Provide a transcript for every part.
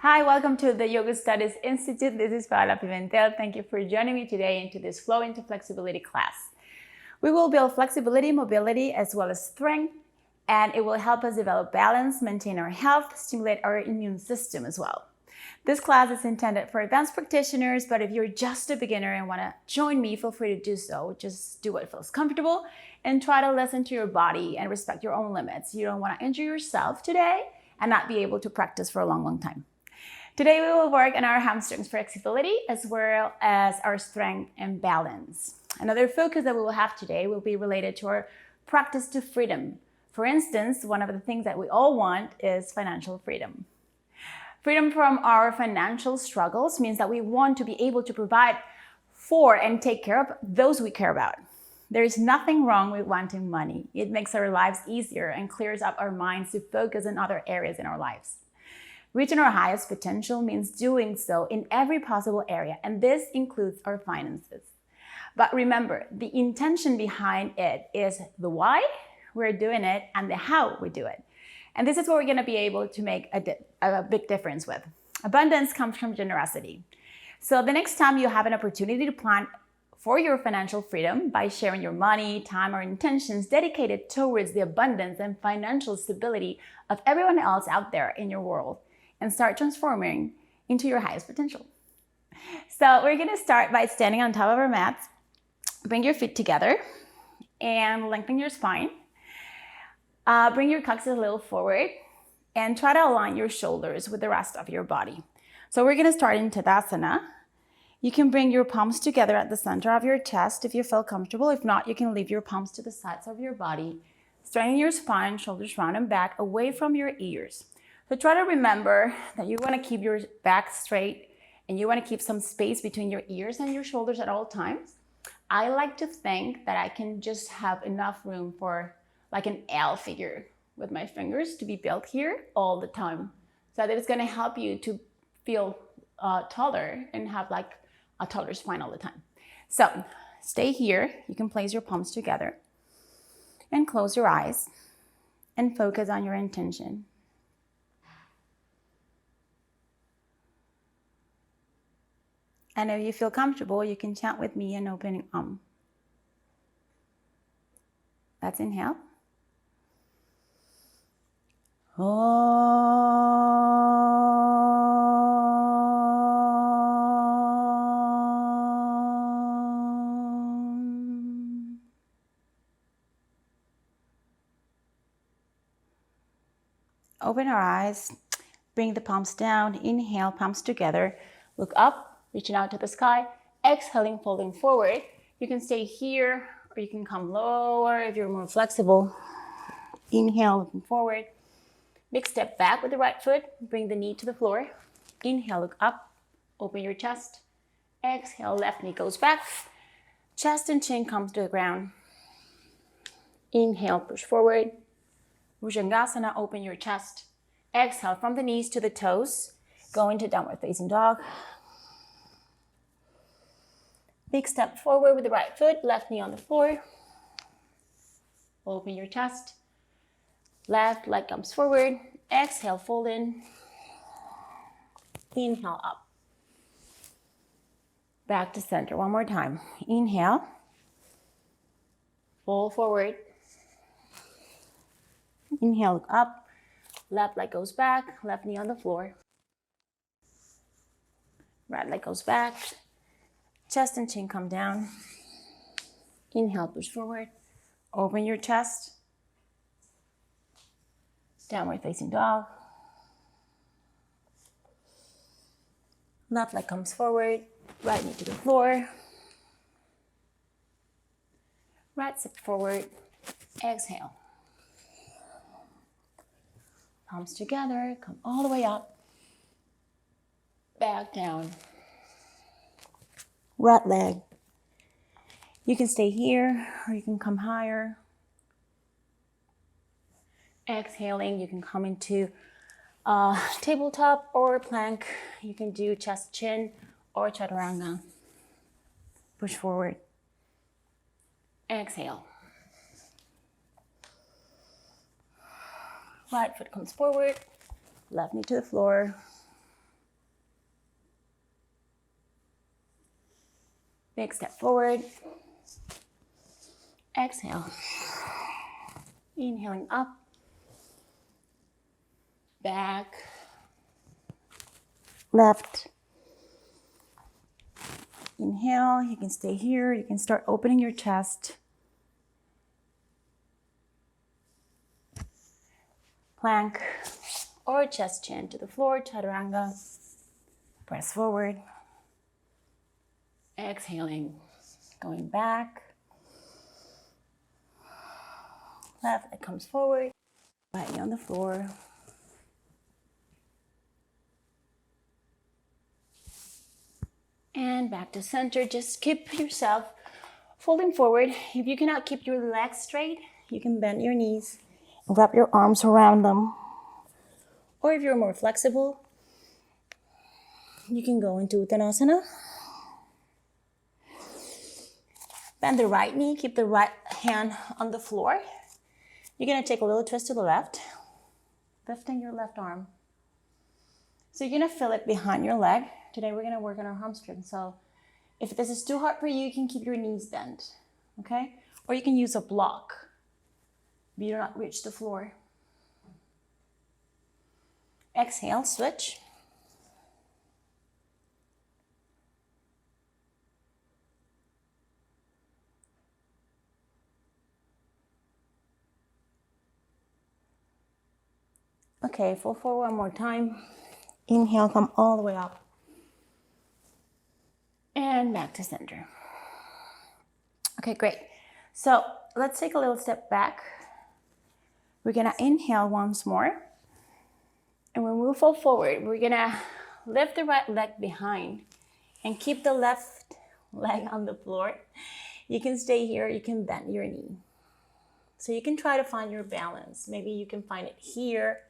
Hi, welcome to the Yoga Studies Institute. This is Paola Pimentel. Thank you for joining me today into this Flow into Flexibility class. We will build flexibility, mobility, as well as strength, and it will help us develop balance, maintain our health, stimulate our immune system as well. This class is intended for advanced practitioners, but if you're just a beginner and want to join me, feel free to do so. Just do what feels comfortable and try to listen to your body and respect your own limits. You don't want to injure yourself today and not be able to practice for a long time. Today we will work on our hamstrings flexibility as well as our strength and balance. Another focus that we will have today will be related to our practice to freedom. For instance, one of the things that we all want is financial freedom. Freedom from our financial struggles means that we want to be able to provide for and take care of those we care about. There is nothing wrong with wanting money. It makes our lives easier and clears up our minds to focus on other areas in our lives. Reaching our highest potential means doing so in every possible area, and this includes our finances. But remember, the intention behind it is the why we're doing it and the how we do it. And this is what we're going to be able to make a big difference with. Abundance comes from generosity. So the next time you have an opportunity to plan for your financial freedom by sharing your money, time, or intentions dedicated towards the abundance and financial stability of everyone else out there in your world, and start transforming into your highest potential. So we're gonna start by standing on top of our mats. Bring your feet together and lengthen your spine. Bring your coccyx a little forward and try to align your shoulders with the rest of your body. So we're gonna start in Tadasana. You can bring your palms together at the center of your chest if you feel comfortable. If not, you can leave your palms to the sides of your body. Straighten your spine, shoulders round and back, away from your ears. So try to remember that you want to keep your back straight and you want to keep some space between your ears and your shoulders at all times. I like to think that I can just have enough room for like an L figure with my fingers to be built here all the time. So that it's going to help you to feel taller and have like a taller spine all the time. So stay here. You can place your palms together and close your eyes and focus on your intention. And if you feel comfortable, you can chant with me an opening Let's inhale. Om. Open our eyes. Bring the palms down. Inhale, palms together. Look up. Reaching out to the sky, exhaling, folding forward. You can stay here or you can come lower if you're more flexible. Inhale, looking forward. Big step back with the right foot. Bring the knee to the floor. Inhale, look up. Open your chest. Exhale, left knee goes back. Chest and chin comes to the ground. Inhale, push forward. Bhujangasana, open your chest. Exhale from the knees to the toes. Go into downward facing dog. Big step forward with the right foot, left knee on the floor. Open your chest. Left leg comes forward. Exhale, fold in. Inhale, up. Back to center. One more time. Inhale. Fold forward. Inhale, look up. Left leg goes back. Left knee on the floor. Right leg goes back. Chest and chin come down. Inhale, push forward. Open your chest. Downward facing dog. Left leg comes forward. Right knee to the floor. Right step forward. Exhale. Palms together. Come all the way up. Back down. Right leg. You can stay here or you can come higher. Exhaling, you can come into tabletop or plank. You can do chest chin or chaturanga. Push forward. Exhale. Right foot comes forward. Left knee to the floor. Big step forward. Exhale. Inhaling up. Back. Left. Inhale. You can stay here. You can start opening your chest. Plank or chest chin to the floor, chaturanga. Press forward. Exhaling, going back. Left leg comes forward, right knee on the floor. And back to center. Just keep yourself folding forward. If you cannot keep your legs straight, you can bend your knees and wrap your arms around them. Or if you're more flexible, you can go into Tanasana. Bend the right knee, keep the right hand on the floor. You're gonna take a little twist to the left, lifting your left arm. So you're gonna feel it behind your leg. Today we're gonna work on our hamstring. So if this is too hard for you, you can keep your knees bent, okay? Or you can use a block if you do not reach the floor. Exhale, switch. Okay, fold forward one more time. Inhale, come all the way up. And back to center. Okay, great. So let's take a little step back. We're gonna inhale once more. And when we fold forward, we're gonna lift the right leg behind and keep the left leg on the floor. You can stay here, you can bend your knee. So you can try to find your balance. Maybe you can find it here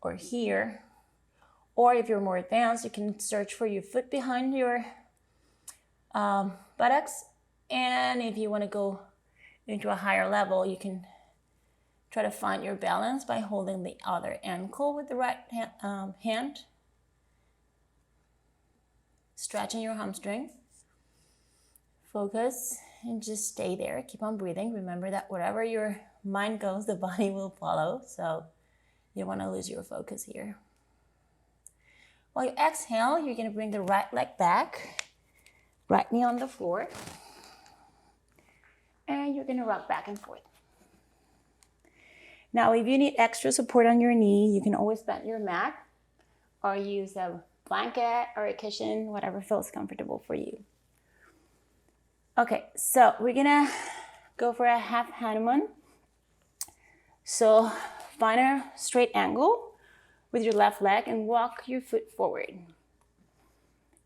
or here. Or if you're more advanced, you can search for your foot behind your buttocks. And if you wanna go into a higher level, you can try to find your balance by holding the other ankle with the right hand. Stretching your hamstring. Focus and just stay there. Keep on breathing. Remember that wherever your mind goes, the body will follow. So you don't want to lose your focus here. While you exhale, you're going to bring the right leg back. Right knee on the floor. And you're going to rock back and forth. Now, if you need extra support on your knee, you can always bend your mat or use a blanket or a cushion, whatever feels comfortable for you. Okay, so we're gonna go for a half Hanuman. So find a straight angle with your left leg and walk your foot forward.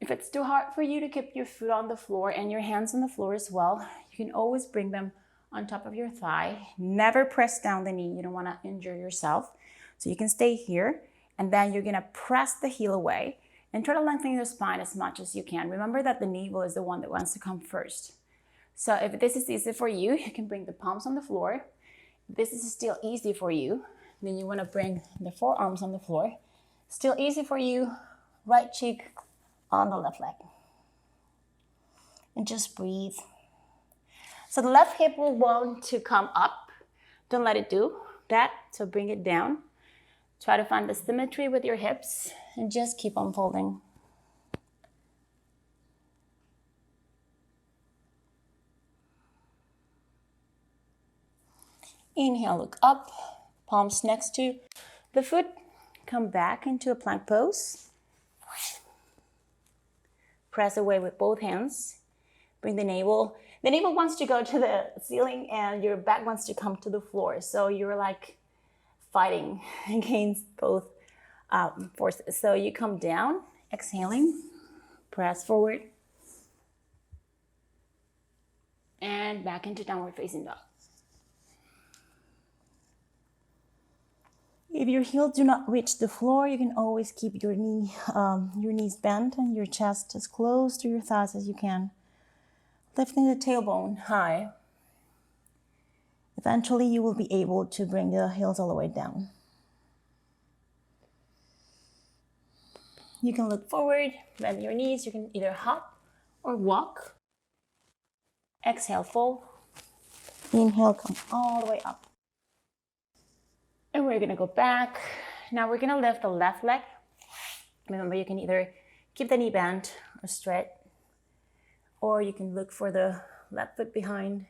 If it's too hard for you to keep your foot on the floor and your hands on the floor as well, you can always bring them on top of your thigh. Never press down the knee. You don't want to injure yourself. So you can stay here, and then you're going to press the heel away and try to lengthen your spine as much as you can. Remember that the navel is the one that wants to come first. So if this is easy for you, you can bring the palms on the floor. If this is still easy for you, then you want to bring the forearms on the floor. Still easy for you, right cheek on the left leg. And just breathe. So the left hip will want to come up. Don't let it do that. So bring it down. Try to find the symmetry with your hips and just keep on folding. Inhale, look up, palms next to the foot. Come back into a plank pose. Press away with both hands. Bring the navel. The navel wants to go to the ceiling and your back wants to come to the floor. So you're like fighting against both forces. So you come down, exhaling, press forward, and back into downward facing dog. If your heels do not reach the floor, you can always keep your knees bent and your chest as close to your thighs as you can. Lifting the tailbone high. Eventually, you will be able to bring the heels all the way down. You can look forward, bend your knees. You can either hop or walk. Exhale, fold. Inhale, come all the way up. And we're gonna go back. Now we're gonna lift the left leg. Remember, you can either keep the knee bent or straight, or you can look for the left foot behind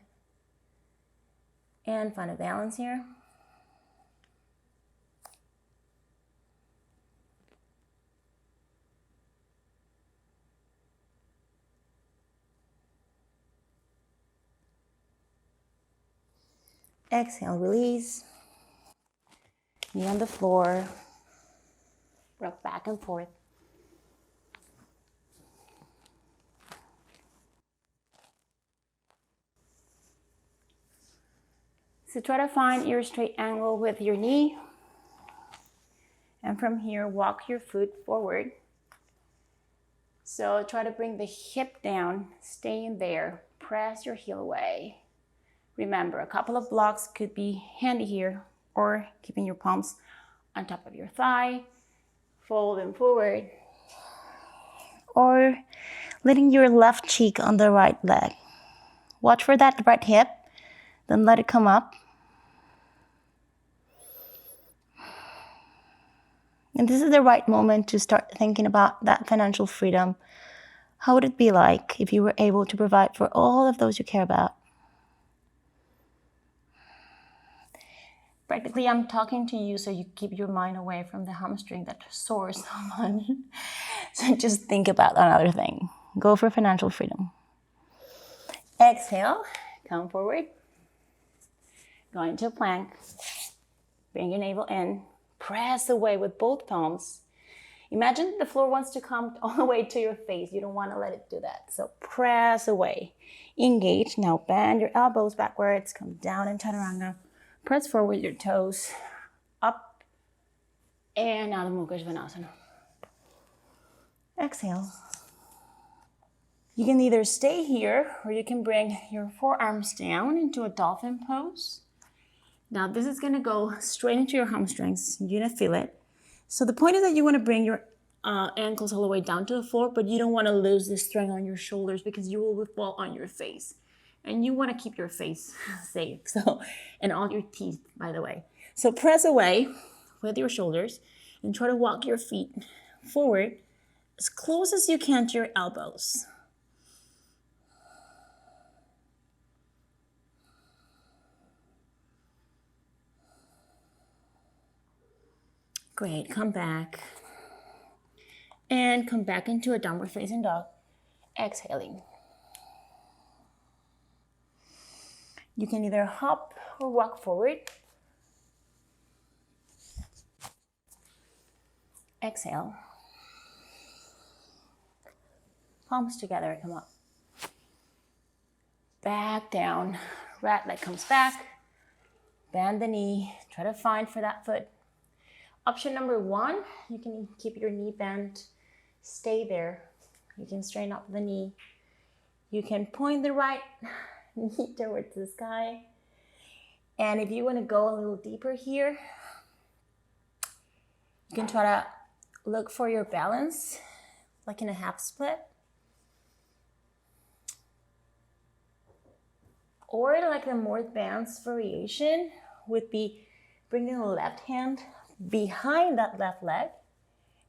and find a balance here. Exhale, release. Knee on the floor. Rock back and forth. So try to find your straight angle with your knee. And from here, walk your foot forward. So try to bring the hip down, stay in there. Press your heel away. Remember, a couple of blocks could be handy here, or keeping your palms on top of your thigh, fold them forward, or letting your left cheek on the right leg. Watch for that right hip, then let it come up. And this is the right moment to start thinking about that financial freedom. How would it be like if you were able to provide for all of those you care about? Practically, I'm talking to you so you keep your mind away from the hamstring that soars so much. So just think about another thing. Go for financial freedom. Exhale, come forward. Go into a plank. Bring your navel in. Press away with both palms. Imagine the floor wants to come all the way to your face. You don't want to let it do that. So press away. Engage. Now bend your elbows backwards. Come down in Chaturanga. Press forward your toes, up, and out of Mukha Svanasana. Exhale. You can either stay here, or you can bring your forearms down into a dolphin pose. Now this is gonna go straight into your hamstrings. You're gonna feel it. So the point is that you wanna bring your ankles all the way down to the floor, but you don't wanna lose the strength on your shoulders because you will fall on your face. And you want to keep your face safe, and all your teeth, by the way. So press away with your shoulders and try to walk your feet forward as close as you can to your elbows. Great, come back. And come back into a downward facing dog. Exhaling. You can either hop or walk forward. Exhale. Palms together, come up. Back down. Right leg comes back. Bend the knee. Try to find for that foot. Option number one, you can keep your knee bent. Stay there. You can straighten up the knee. You can point the right knee towards the sky. And if you want to go a little deeper here, you can try to look for your balance, like in a half split. Or like the more advanced variation would be bringing the left hand behind that left leg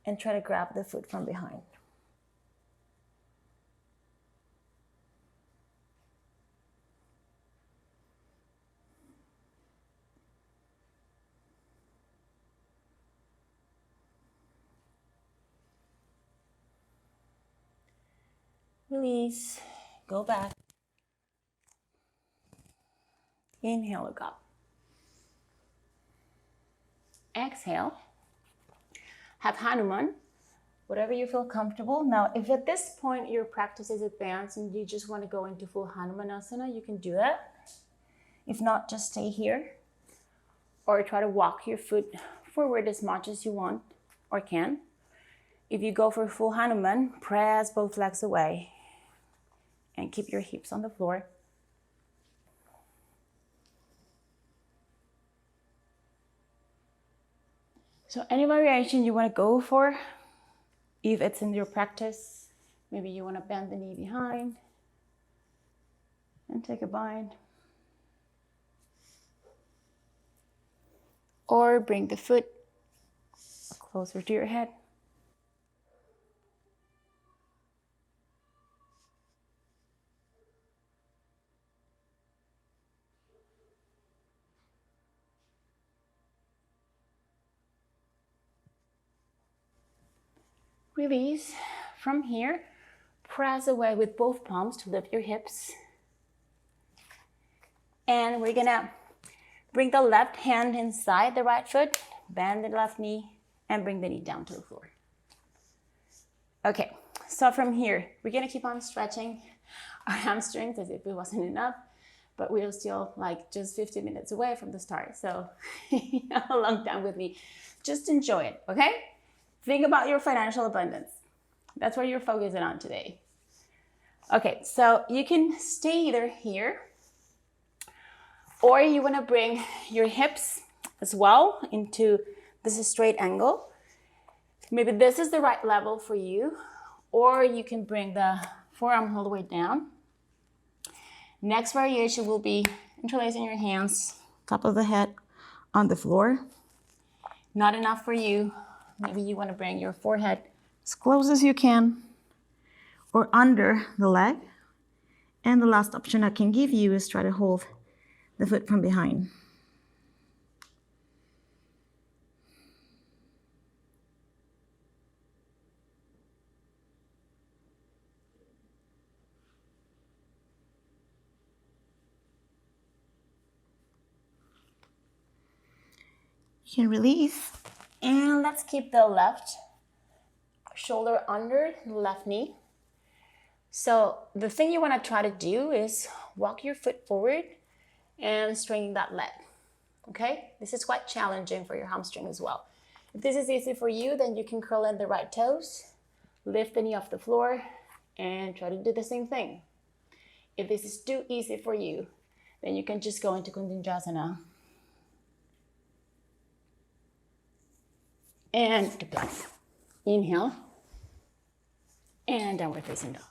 and try to grab the foot from behind. Release, go back. Inhale, look up. Exhale. Have Hanuman, whatever you feel comfortable. Now, if at this point your practice is advanced and you just want to go into full Hanumanasana, you can do that. If not, just stay here. Or try to walk your foot forward as much as you want or can. If you go for full Hanuman, press both legs away and keep your hips on the floor. So any variation you want to go for, if it's in your practice, maybe you want to bend the knee behind and take a bind. Or bring the foot closer to your head. Release. From here, press away with both palms to lift your hips. And we're gonna bring the left hand inside the right foot, bend the left knee, and bring the knee down to the floor. Okay, so from here, we're gonna keep on stretching our hamstrings as if it wasn't enough, but we're still like just 15 minutes away from the start. So you have a long time with me. Just enjoy it, okay? Think about your financial abundance. That's what you're focusing on today. Okay, so you can stay either here, or you wanna bring your hips as well into this straight angle. Maybe this is the right level for you, or you can bring the forearm all the way down. Next variation will be interlacing your hands, top of the head on the floor. Not enough for you. Maybe you want to bring your forehead as close as you can or under the leg. And the last option I can give you is try to hold the foot from behind. You can release, and let's keep the left shoulder under the left knee. So the thing you want to try to do is walk your foot forward and straighten that leg, okay? This is quite challenging for your hamstring as well. If this is easy for you, then you can curl in the right toes, lift the knee off the floor, and try to do the same thing. If this is too easy for you, then you can just go into Tadasana. And to plank. Inhale. And downward facing dog.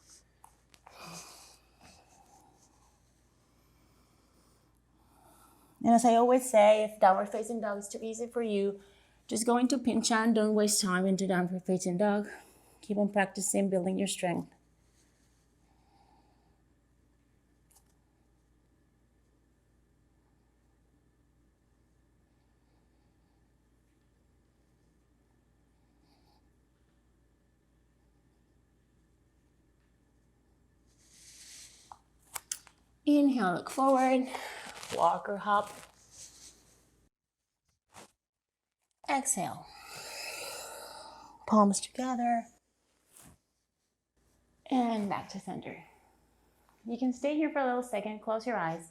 And as I always say, if downward facing dog is too easy for you, just go into Pinchan. Don't waste time into downward facing dog. Keep on practicing, building your strength. Inhale, look forward, walk or hop. Exhale, palms together, and back to center. You can stay here for a little second, close your eyes,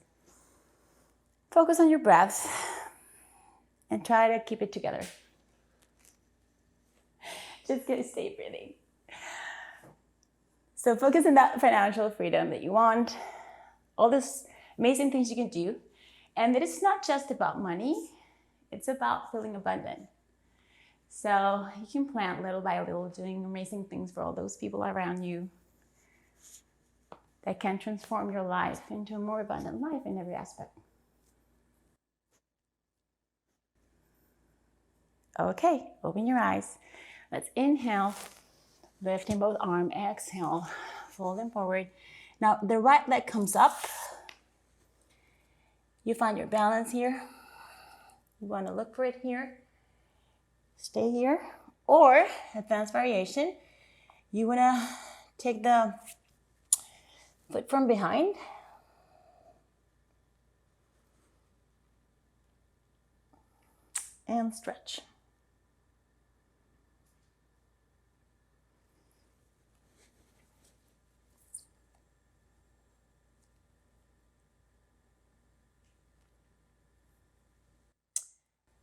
focus on your breath, and try to keep it together. Just gonna stay breathing. So focus on that financial freedom that you want, all these amazing things you can do. And it is not just about money, it's about feeling abundant. So you can plan little by little, doing amazing things for all those people around you that can transform your life into a more abundant life in every aspect. Okay, open your eyes. Let's inhale, lifting both arms, exhale, folding forward. Now the right leg comes up. You find your balance here. You want to look for it here. Stay here. Or, advanced variation, you want to take the foot from behind. And stretch.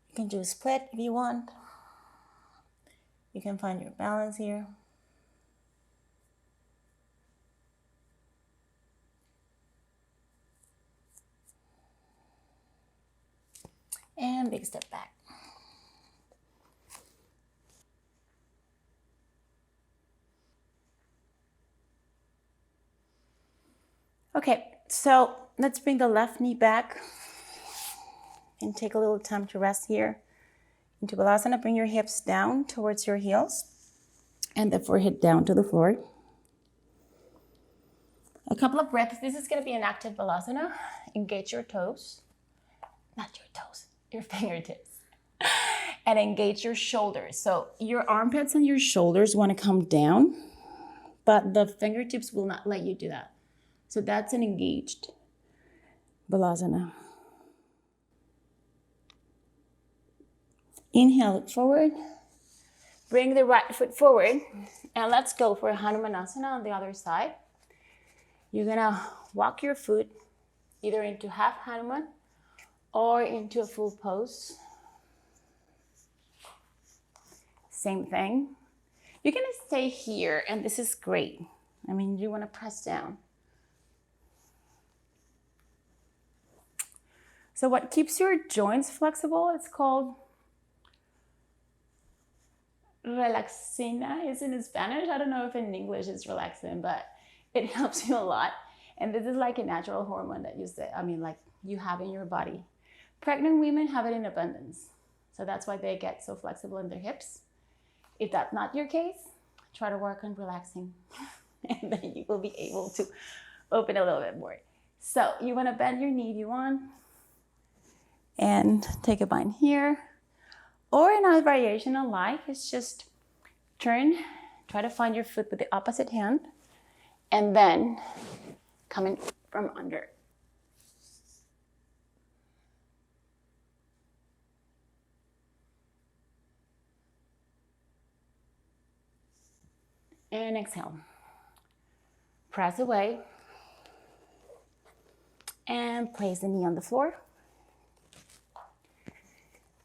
You can do a split if you want. You can find your balance here. And big step back. Okay, so let's bring the left knee back and take a little time to rest here. Into Balasana, bring your hips down towards your heels and the forehead down to the floor. A couple of breaths. This is going to be an active Balasana. Engage your toes, not your toes, your fingertips. And engage your shoulders. So your armpits and your shoulders want to come down, but the fingertips will not let you do that. So that's an engaged Balasana. Inhale, look forward. Bring the right foot forward. And let's go for Hanumanasana on the other side. You're going to walk your foot either into half Hanuman or into a full pose. Same thing. You're going to stay here, and this is great. I mean, you want to press down. So what keeps your joints flexible, it's called relaxina. Is it in Spanish? I don't know if in English it's relaxin, but it helps you a lot. And this is like a natural hormone that you have in your body. Pregnant women have it in abundance. So that's why they get so flexible in their hips. If that's not your case, try to work on relaxing and then you will be able to open a little bit more. So you want to bend your knee if you want and take a bind here. Or another variation I like is just turn, try to find your foot with the opposite hand and then come in from under. And exhale. Press away. And place the knee on the floor.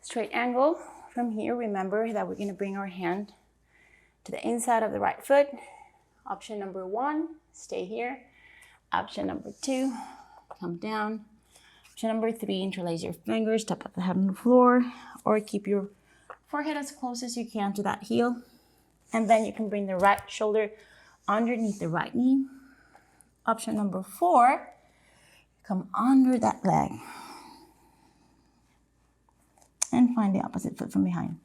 Straight angle. From here, remember that we're going to bring our hand to the inside of the right foot. Option number 1, stay here. Option number 2, come down. Option number 3, interlace your fingers, tap out the head on the floor, or keep your forehead as close as you can to that heel. And then you can bring the right shoulder underneath the right knee. Option number 4, come under that leg. And find the opposite foot from behind.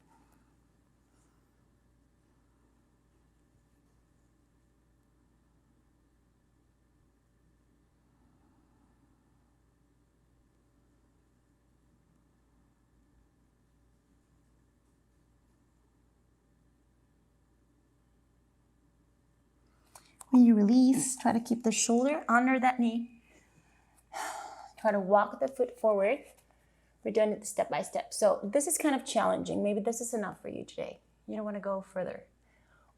When you release, try to keep the shoulder under that knee. Try to walk the foot forward. We're doing it step by step. So this is kind of challenging. Maybe this is enough for you today. You don't want to go further.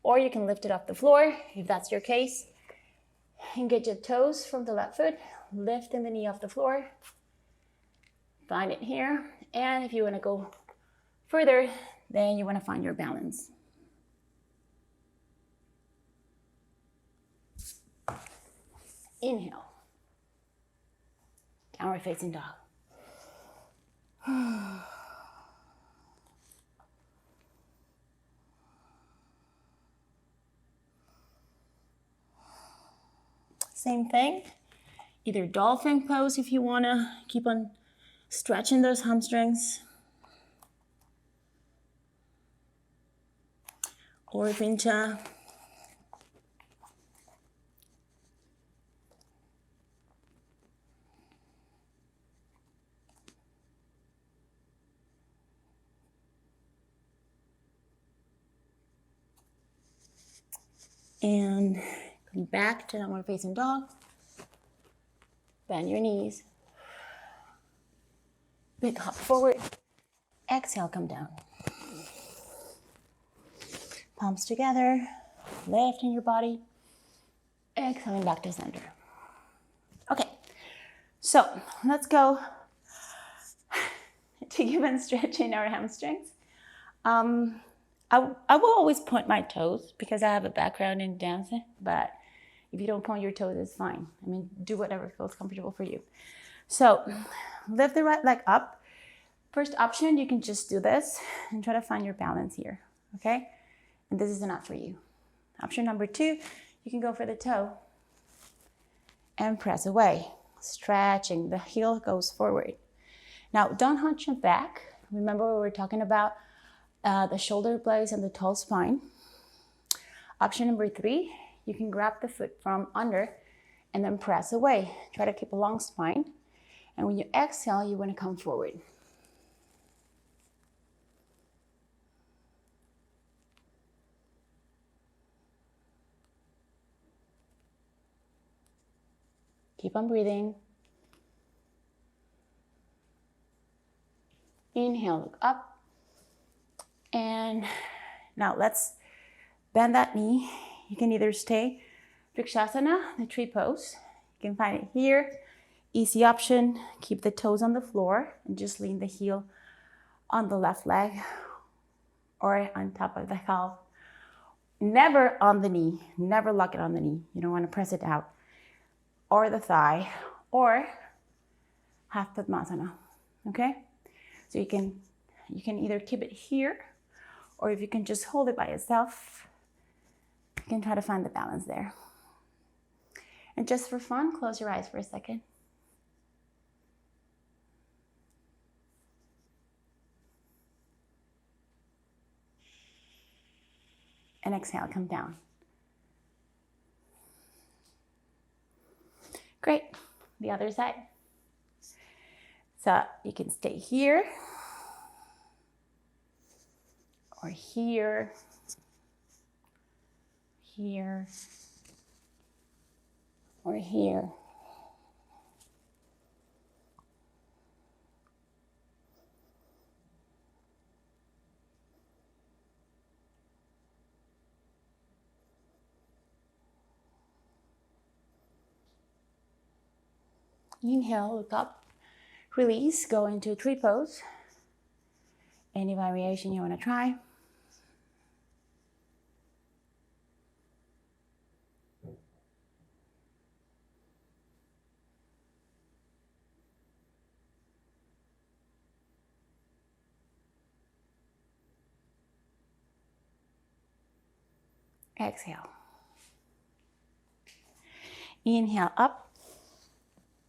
Or you can lift it off the floor if that's your case. Engage your toes from the left foot. Lifting the knee off the floor. Find it here. And if you want to go further, then you want to find your balance. Inhale. Downward facing dog. Same thing. Either dolphin pose if you want to keep on stretching those hamstrings. Or pincha. And come back to downward facing dog. Bend your knees. Big hop forward. Exhale, come down. Palms together. Lifting your body. Exhaling back to center. Okay, so let's go to keep on stretching our hamstrings. I will always point my toes because I have a background in dancing, but if you don't point your toes, it's fine. I mean, do whatever feels comfortable for you. So lift the right leg up. First option, you can just do this and try to find your balance here, okay? And this is enough for you. Option number 2, you can go for the toe and press away. Stretching, the heel goes forward. Now, don't hunch your back. Remember we were talking about the shoulder blades and the tall spine. Option number 3, you can grab the foot from under and then press away. Try to keep a long spine. And when you exhale, you want to come forward. Keep on breathing. Inhale, look up. And now let's bend that knee. You can either stay Shavasana, the tree pose. You can find it here. Easy option. Keep the toes on the floor and just lean the heel on the left leg or on top of the calf. Never on the knee. Never lock it on the knee. You don't want to press it out. Or the thigh, or half Padmasana, okay? So you can either keep it here, or if you can just hold it by itself, you can try to find the balance there. And just for fun, close your eyes for a second. And exhale, come down. Great, the other side. So you can stay here, or here, here, or here. Inhale, look up, release, go into tree pose. Any variation you want to try. Exhale. Inhale up.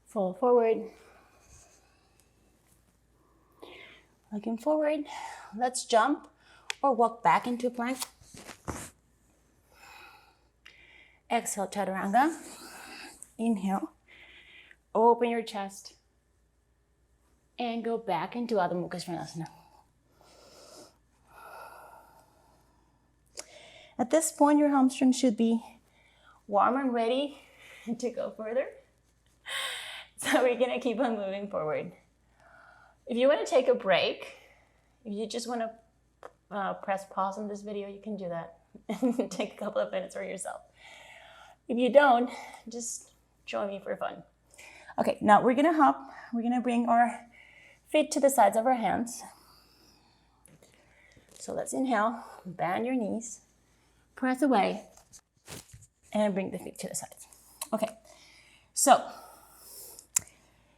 Fold forward. Looking forward. Let's jump or walk back into plank. Exhale, Chaturanga. Inhale. Open your chest. And go back into Adho Mukha Svanasana. At this point, your hamstring should be warm and ready to go further. So we're gonna keep on moving forward. If you wanna take a break, if you just wanna press pause on this video, you can do that and take a couple of minutes for yourself. If you don't, just join me for fun. Okay, now we're gonna hop. We're gonna bring our feet to the sides of our hands. So let's inhale, bend your knees, press away, and bring the feet to the sides. Okay, so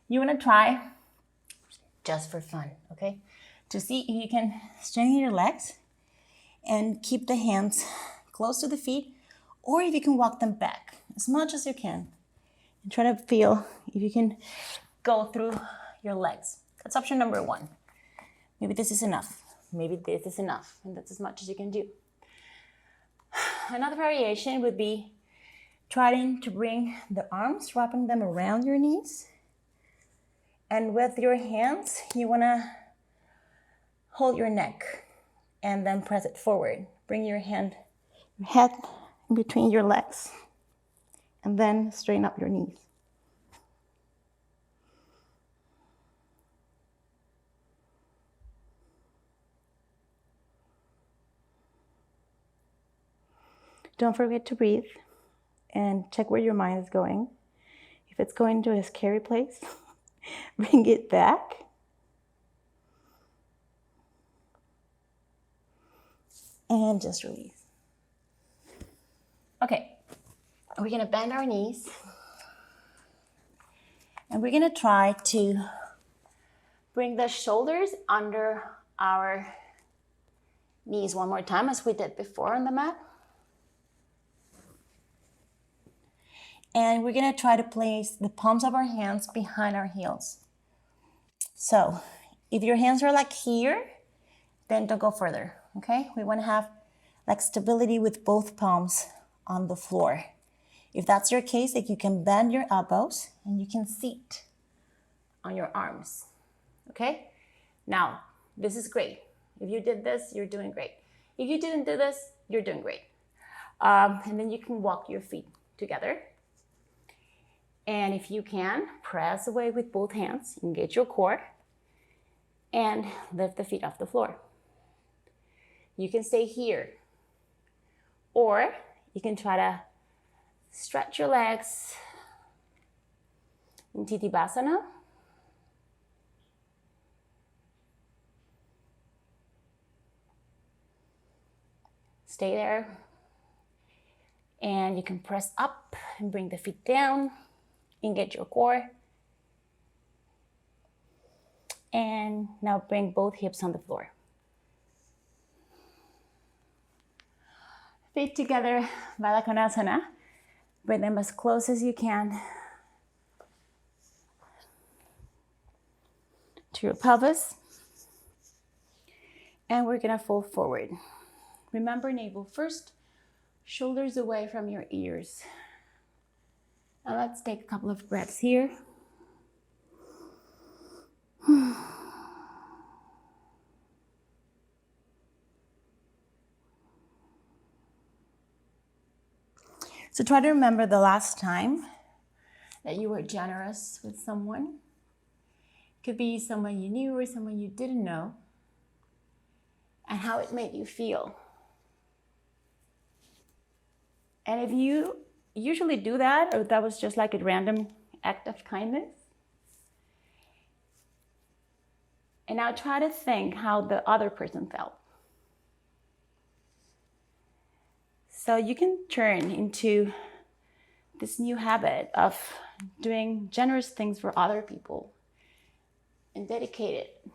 you want to try, just for fun, okay, to see if you can straighten your legs and keep the hands close to the feet, or if you can walk them back as much as you can. And try to feel if you can go through your legs. That's option number 1. Maybe this is enough. Maybe this is enough, and that's as much as you can do. Another variation would be trying to bring the arms, wrapping them around your knees. And with your hands, you want to hold your neck and then press it forward. Bring your head in between your legs and then straighten up your knees. Don't forget to breathe and check where your mind is going. If it's going to a scary place, bring it back. And just release. Okay, we're gonna bend our knees. And we're gonna try to bring the shoulders under our knees one more time, as we did before on the mat. And we're gonna try to place the palms of our hands behind our heels. So if your hands are like here, then don't go further, okay? We wanna have like stability with both palms on the floor. If that's your case, like you can bend your elbows and you can seat on your arms, okay? Now, this is great. If you did this, you're doing great. If you didn't do this, you're doing great. And then you can walk your feet together. And if you can, press away with both hands, engage your core, and lift the feet off the floor. You can stay here, or you can try to stretch your legs in Tadasana. Stay there. And you can press up and bring the feet down. Engage your core. And now bring both hips on the floor. Feet together, Hanumanasana. Bring them as close as you can to your pelvis. And we're gonna fold forward. Remember, navel first, shoulders away from your ears. Now let's take a couple of breaths here. So try to remember the last time that you were generous with someone. It could be someone you knew or someone you didn't know, and how it made you feel. And if you usually do that, or that was just like a random act of kindness, and now try to think how the other person felt. So you can turn into this new habit of doing generous things for other people and dedicate it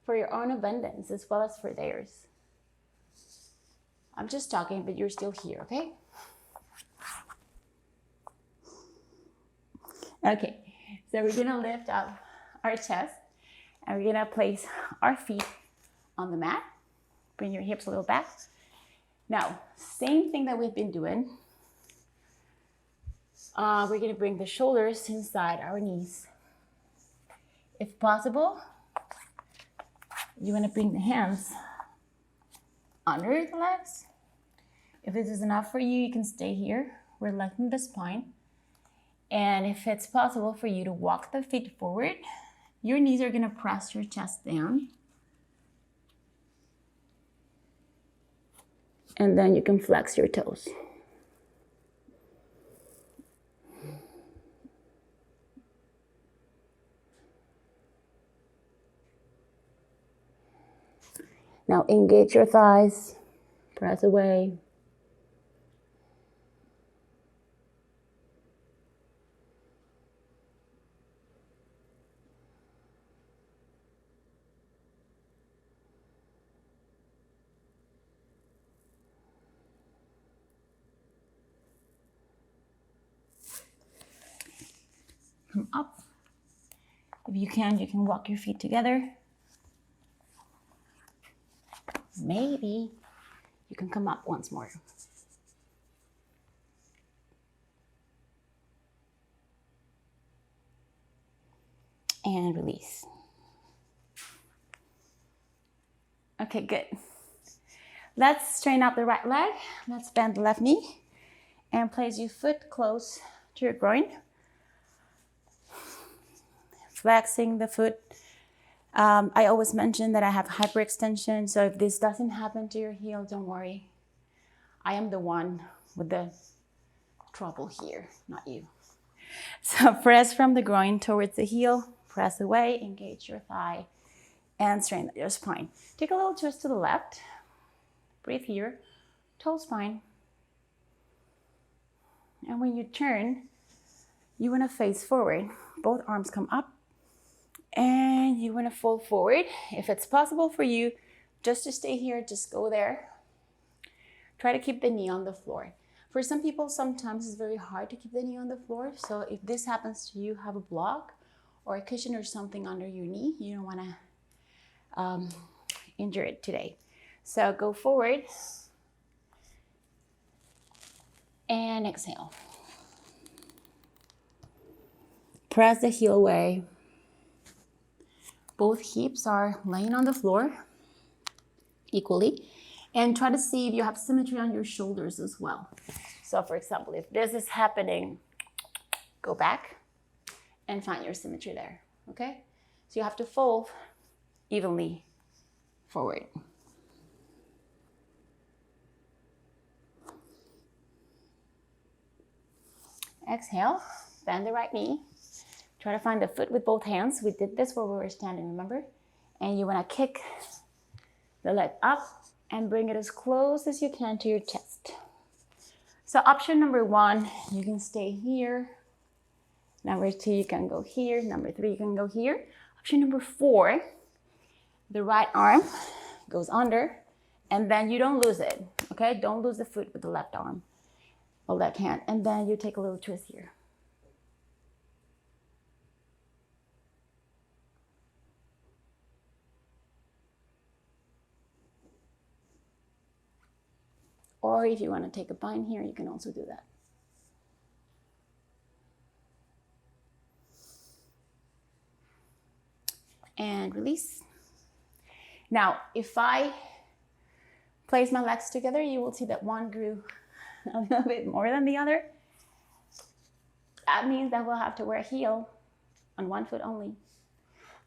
for your own abundance as well as for theirs. I'm just talking, but you're still here, okay? Okay, so we're gonna lift up our chest and we're gonna place our feet on the mat. Bring your hips a little back. Now, same thing that we've been doing. We're gonna bring the shoulders inside our knees. If possible, you wanna bring the hands under the legs. If this is enough for you, you can stay here. We're lengthening the spine. And if it's possible for you to walk the feet forward, your knees are gonna press your chest down. And then you can flex your toes. Now engage your thighs, press away. Come up. If you can walk your feet together. Maybe you can come up once more. And release. Okay, good. Let's straighten out the right leg. Let's bend the left knee and place your foot close to your groin. Flexing the foot. I always mention that I have hyperextension, so if this doesn't happen to your heel, don't worry. I am the one with the trouble here, not you. So press from the groin towards the heel, press away, engage your thigh, and straighten your spine. Take a little twist to the left. Breathe here, toe spine. And when you turn, you want to face forward. Both arms come up. And you want to fold forward. If it's possible for you just to stay here, just go there. Try to keep the knee on the floor. For some people, sometimes it's very hard to keep the knee on the floor. So if this happens to you, have a block or a cushion or something under your knee. You don't want to injure it today. So go forward and exhale. Press the heel away. Both hips are laying on the floor equally. And try to see if you have symmetry on your shoulders as well. So for example, if this is happening, go back and find your symmetry there, okay? So you have to fold evenly forward. Exhale, bend the right knee. Try to find the foot with both hands. We did this where we were standing, remember? And you wanna kick the leg up and bring it as close as you can to your chest. So option number 1, you can stay here. Number 2, you can go here. Number 3, you can go here. Option number 4, the right arm goes under and then you don't lose it, okay? Don't lose the foot with the left arm or left hand. And then you take a little twist here. Or if you want to take a bind here, you can also do that. And release. Now, if I place my legs together, you will see that one grew a little bit more than the other. That means that we'll have to wear a heel on one foot only.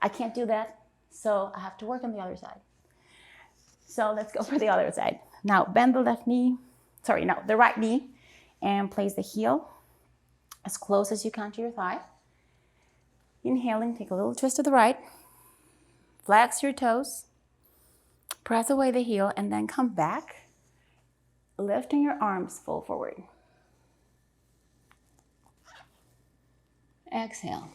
I can't do that, so I have to work on the other side. So let's go for the other side. Now bend the the right knee and place the heel as close as you can to your thigh. Inhaling, take a little twist to the right. Flex your toes. Press away the heel and then come back. Lifting your arms full forward. Exhale.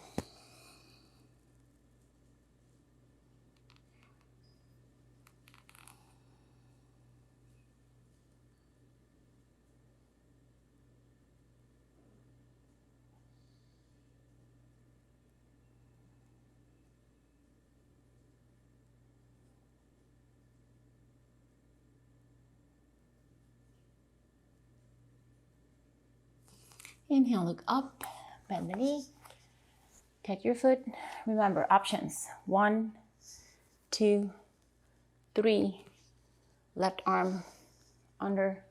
Inhale, look up, bend the knee, kick your foot. Remember, options 1, 2, 3. Left arm under,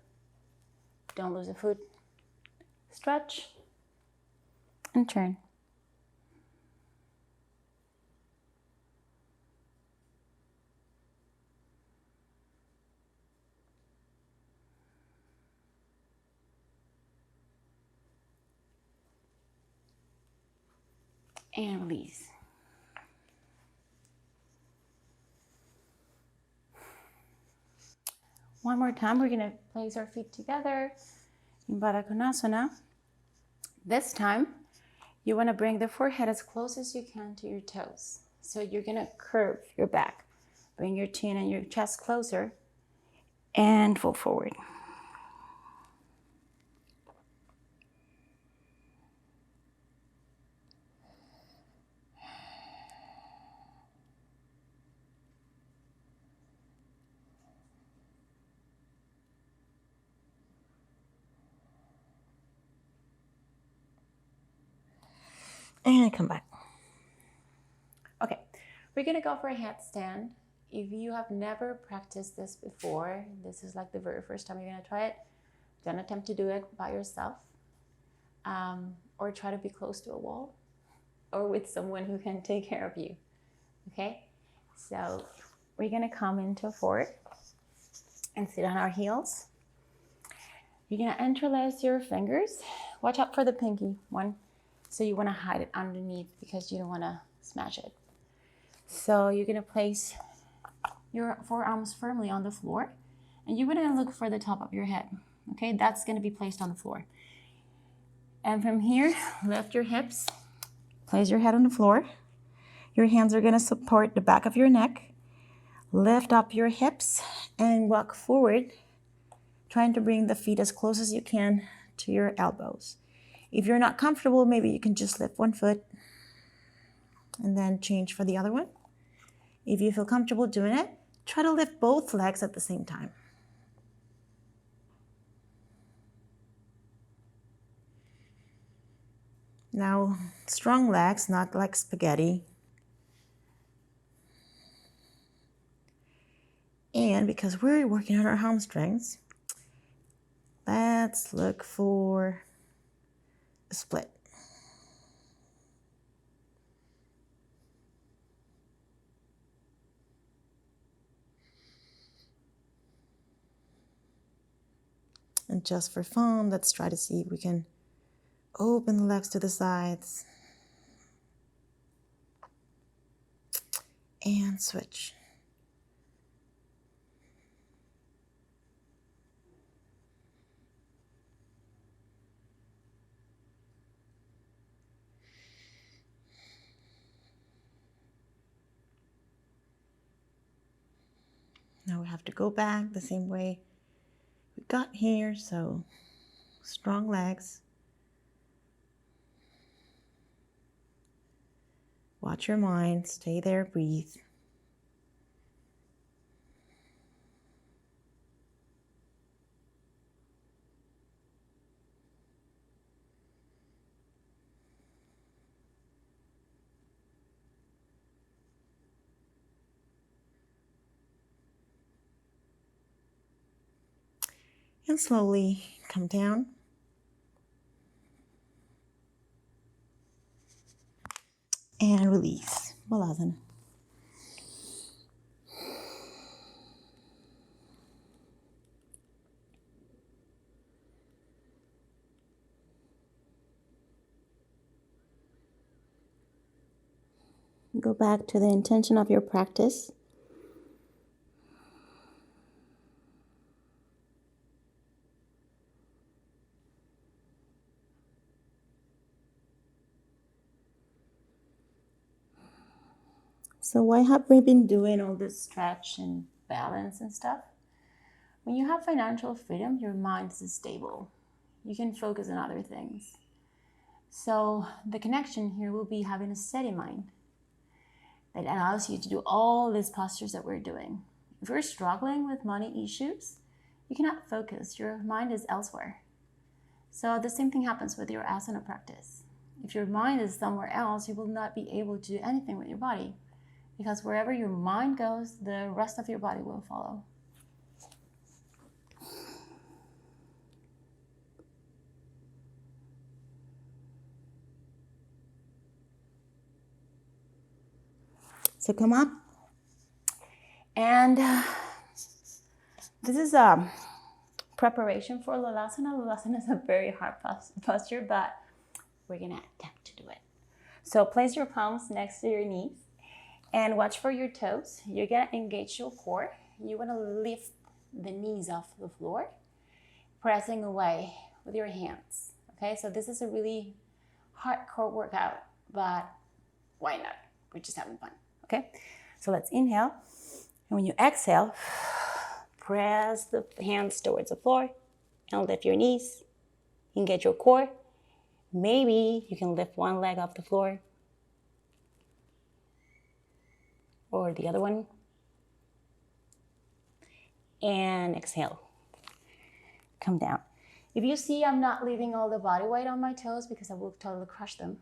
don't lose the foot. Stretch and turn. And release. One more time, we're gonna place our feet together in Konasana. This time, you wanna bring the forehead as close as you can to your toes. So you're gonna curve your back. Bring your chin and your chest closer and fold forward. And come back. Okay, we're gonna go for a handstand. If you have never practiced this before, this is like the very first time you're gonna try it, don't attempt to do it by yourself, or try to be close to a wall or with someone who can take care of you, okay? So we're gonna come into forward and sit on our heels. You're gonna interlace your fingers. Watch out for the pinky one. So you wanna hide it underneath because you don't wanna smash it. So you're gonna place your forearms firmly on the floor and you're gonna look for the top of your head, okay? That's gonna be placed on the floor. And from here, lift your hips, place your head on the floor. Your hands are gonna support the back of your neck. Lift up your hips and walk forward. trying to bring the feet as close as you can to your elbows. If you're not comfortable, maybe you can just lift one foot and then change for the other one. If you feel comfortable doing it, try to lift both legs at the same time. Now, strong legs, not like spaghetti. And because we're working on our hamstrings, let's look for a split. And just for fun, let's try to see if we can open the legs to the sides and switch. Now we have to go back the same way we got here, so strong legs. Watch your mind, stay there, breathe. And slowly come down. And release. Balasana. Go back to the intention of your practice. So why have we been doing all this stretch and balance and stuff? When you have financial freedom, your mind is stable. You can focus on other things. So the connection here will be having a steady mind that allows you to do all these postures that we're doing. If you're struggling with money issues, you cannot focus. Your mind is elsewhere. So the same thing happens with your asana practice. If your mind is somewhere else, you will not be able to do anything with your body, because wherever your mind goes, the rest of your body will follow. So come up. And this is a preparation for Lalasana. Lalasana is a very hard posture, but we're going to attempt to do it. So place your palms next to your knees and watch for your toes. You're going to engage your core. You want to lift the knees off the floor, pressing away with your hands. Okay, so this is a really hardcore workout, but why not? We're just having fun. Okay, so let's inhale. And when you exhale, press the hands towards the floor and lift your knees. Engage your core. Maybe you can lift one leg off the floor or the other one. And exhale. Come down. If you see I'm not leaving all the body weight on my toes because I will totally crush them.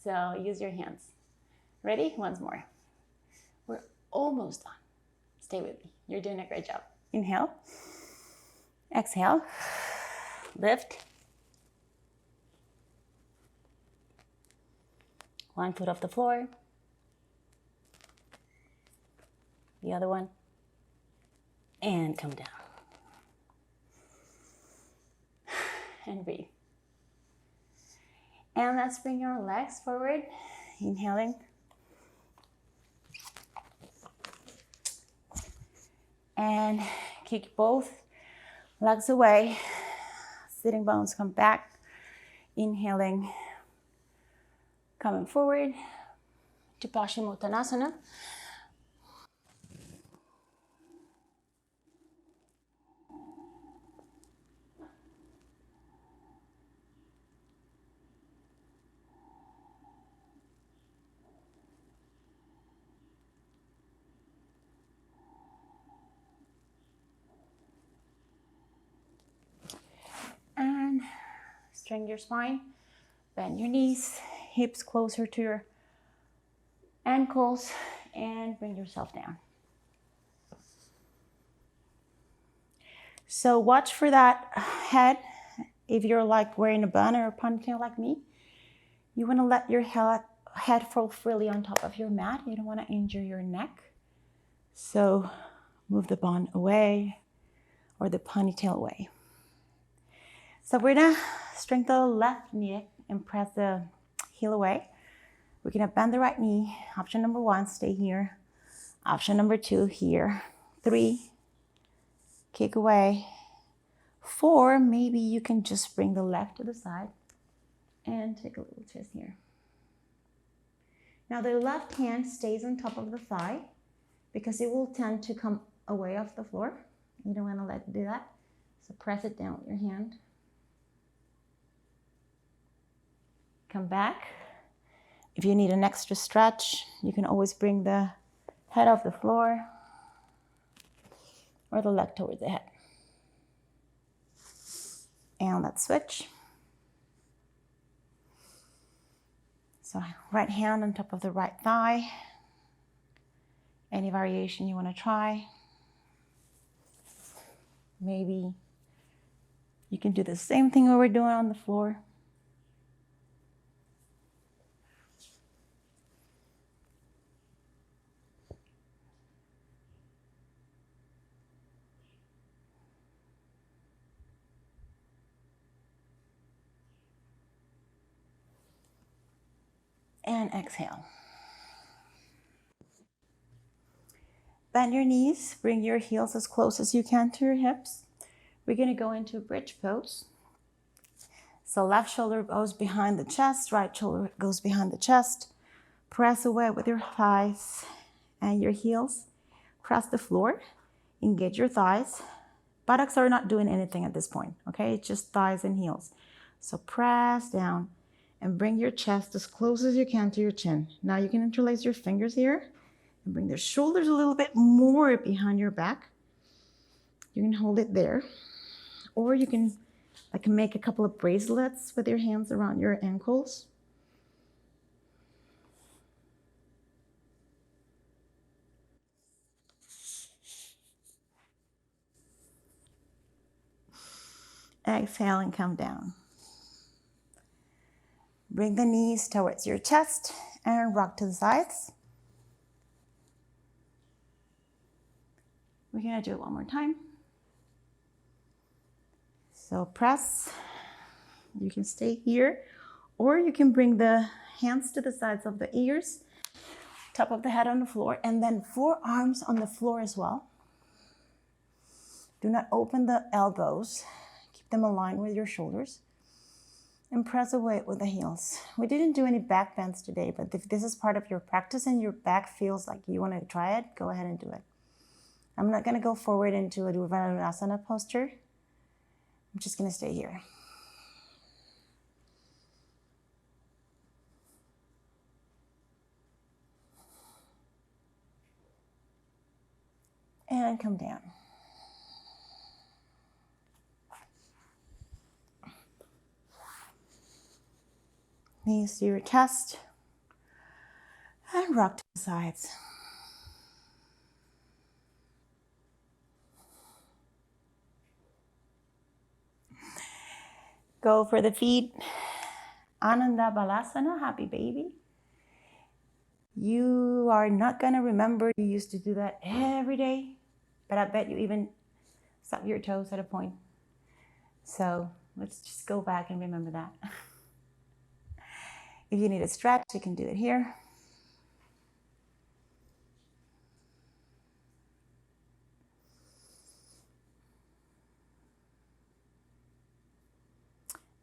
So use your hands. Ready? Once more. We're almost done. Stay with me. You're doing a great job. Inhale. Exhale. Lift. One foot off the floor. The other one. And come down. And breathe. And let's bring your legs forward. Inhaling. And kick both legs away. Sitting bones come back. Inhaling. Coming forward to Pashimotonasana. Straighten your spine. Bend your knees, hips closer to your ankles, and bring yourself down. So watch for that head. If you're like wearing a bun or a ponytail like me, you want to let your head fall freely on top of your mat. You don't want to injure your neck. So move the bun away or the ponytail away. So we're gonna strengthen the left knee and press the heel away. We're gonna bend the right knee. Option number 1, stay here. Option number 2, here. 3, kick away. 4, maybe you can just bring the left to the side and take a little twist here. Now the left hand stays on top of the thigh because it will tend to come away off the floor. You don't want to let it do that. So press it down with your hand. Come back. If you need an extra stretch, you can always bring the head off the floor or the leg towards the head. And let's switch. So right hand on top of the right thigh. Any variation you want to try. Maybe you can do the same thing we were doing on the floor. And exhale. Bend your knees, bring your heels as close as you can to your hips. We're gonna go into a bridge pose. So left shoulder goes behind the chest, right shoulder goes behind the chest. Press away with your thighs and your heels. Press the floor, engage your thighs. Buttocks are not doing anything at this point, okay? It's just thighs and heels. So press down and bring your chest as close as you can to your chin. Now you can interlace your fingers here and bring the shoulders a little bit more behind your back. You can hold it there, or you can make a couple of bracelets with your hands around your ankles. Exhale and come down. Bring the knees towards your chest and rock to the sides. We're gonna do it one more time. So press, you can stay here, or you can bring the hands to the sides of the ears, top of the head on the floor, and then forearms on the floor as well. Do not open the elbows, keep them aligned with your shoulders, and press away with the heels. We didn't do any back bends today, but if this is part of your practice and your back feels like you wanna try it, go ahead and do it. I'm not gonna go forward into a Hanumanasana posture. I'm just gonna stay here. And come down. Knees to your chest and rock to the sides. Go for the feet. Ananda Balasana, happy baby. You are not gonna remember you used to do that every day, but I bet you even suck your toes at a point. So let's just go back and remember that. If you need a stretch, you can do it here.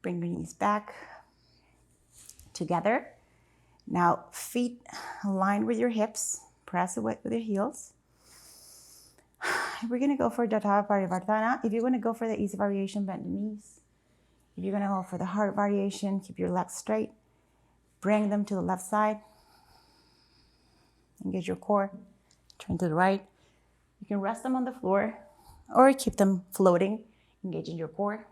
Bring your knees back together. Now, feet aligned with your hips. Press away with your heels. We're gonna go for Jata Parivardhana. If you're gonna go for the easy variation, bend the knees. If you're gonna go for the hard variation, keep your legs straight. Bring them to the left side. Engage your core. Turn to the right. You can rest them on the floor or keep them floating, engaging your core.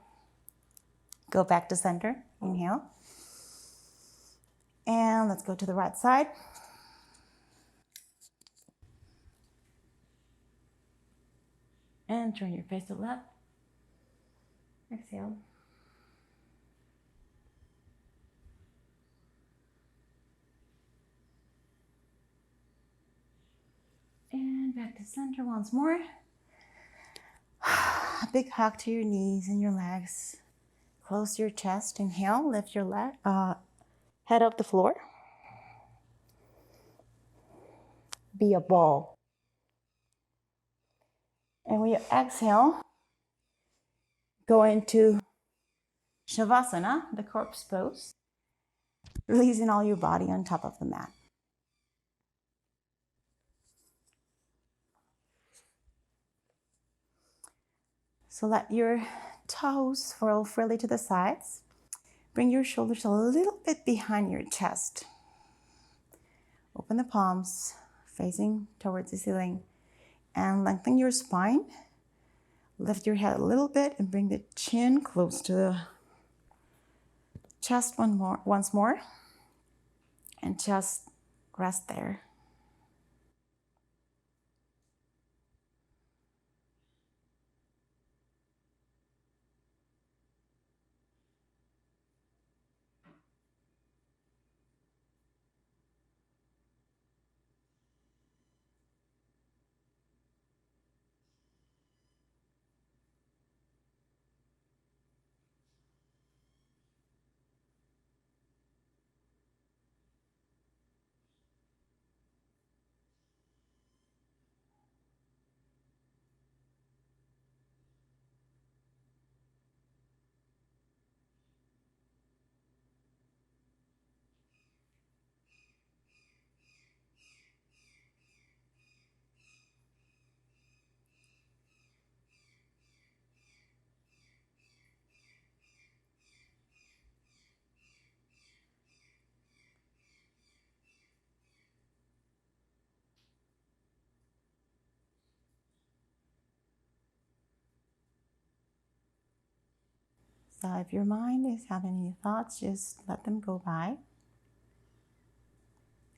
Go back to center. Inhale. And let's go to the right side. And turn your face to the left. Exhale. And back to center once more. A big hug to your knees and your legs. Close your chest. Inhale, lift your head off the floor. Be a ball. And when you exhale, go into Shavasana, the corpse pose, releasing all your body on top of the mat. So let your toes roll freely to the sides. Bring your shoulders a little bit behind your chest. Open the palms, facing towards the ceiling, and lengthen your spine. Lift your head a little bit and bring the chin close to the chest once more, and just rest there. So if your mind is having any thoughts, just let them go by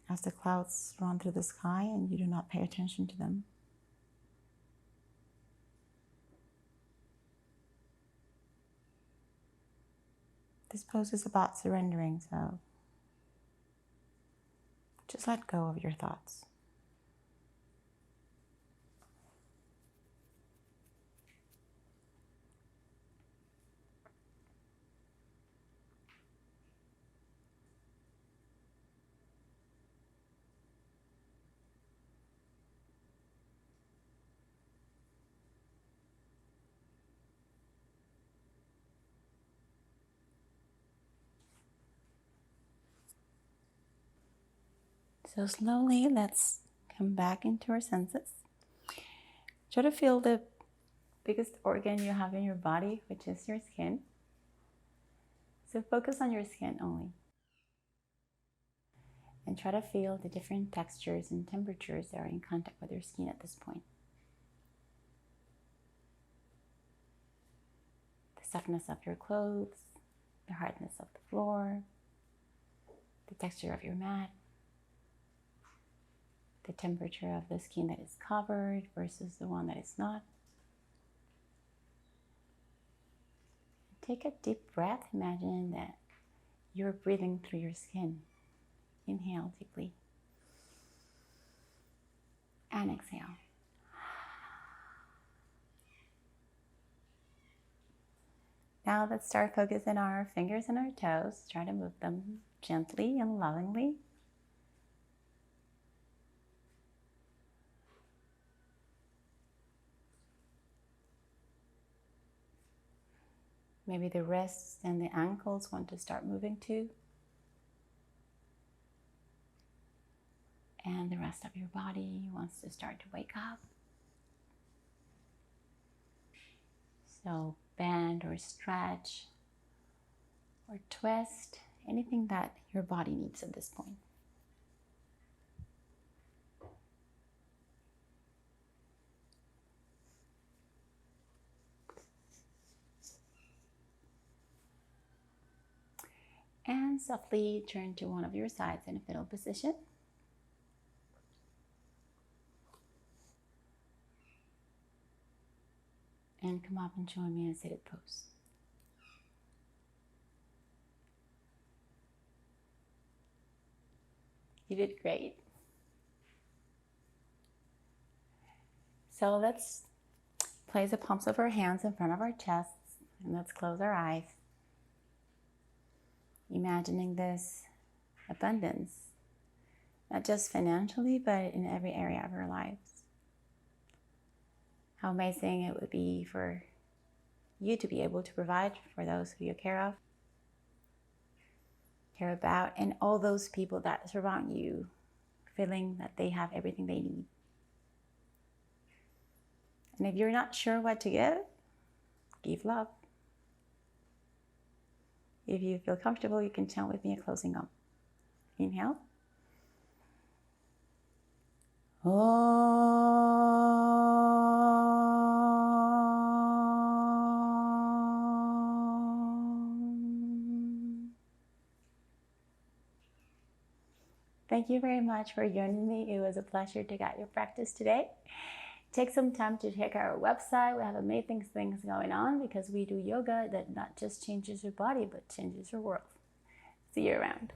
as the clouds run through the sky and you do not pay attention to them. This pose is about surrendering, so just let go of your thoughts. So slowly, let's come back into our senses. Try to feel the biggest organ you have in your body, which is your skin. So focus on your skin only. And try to feel the different textures and temperatures that are in contact with your skin at this point. The softness of your clothes, the hardness of the floor, the texture of your mat, the temperature of the skin that is covered versus the one that is not. Take a deep breath. Imagine that you're breathing through your skin. Inhale deeply. And exhale. Now let's start focusing on our fingers and our toes. Try to move them gently and lovingly. Maybe the wrists and the ankles want to start moving too. And the rest of your body wants to start to wake up. So bend or stretch or twist, anything that your body needs at this point. And softly turn to one of your sides in a fetal position. And come up and join me in a seated pose. You did great. So let's place the palms of our hands in front of our chests and let's close our eyes. Imagining this abundance, not just financially, but in every area of our lives. How amazing it would be for you to be able to provide for those who you care about, and all those people that surround you, feeling that they have everything they need. And if you're not sure what to give love. If you feel comfortable, you can chant with me a closing Om. Inhale. Om. Thank you very much for joining me. It was a pleasure to guide your practice today. Take some time to check out our website. We have amazing things going on because we do yoga that not just changes your body, but changes your world. See you around.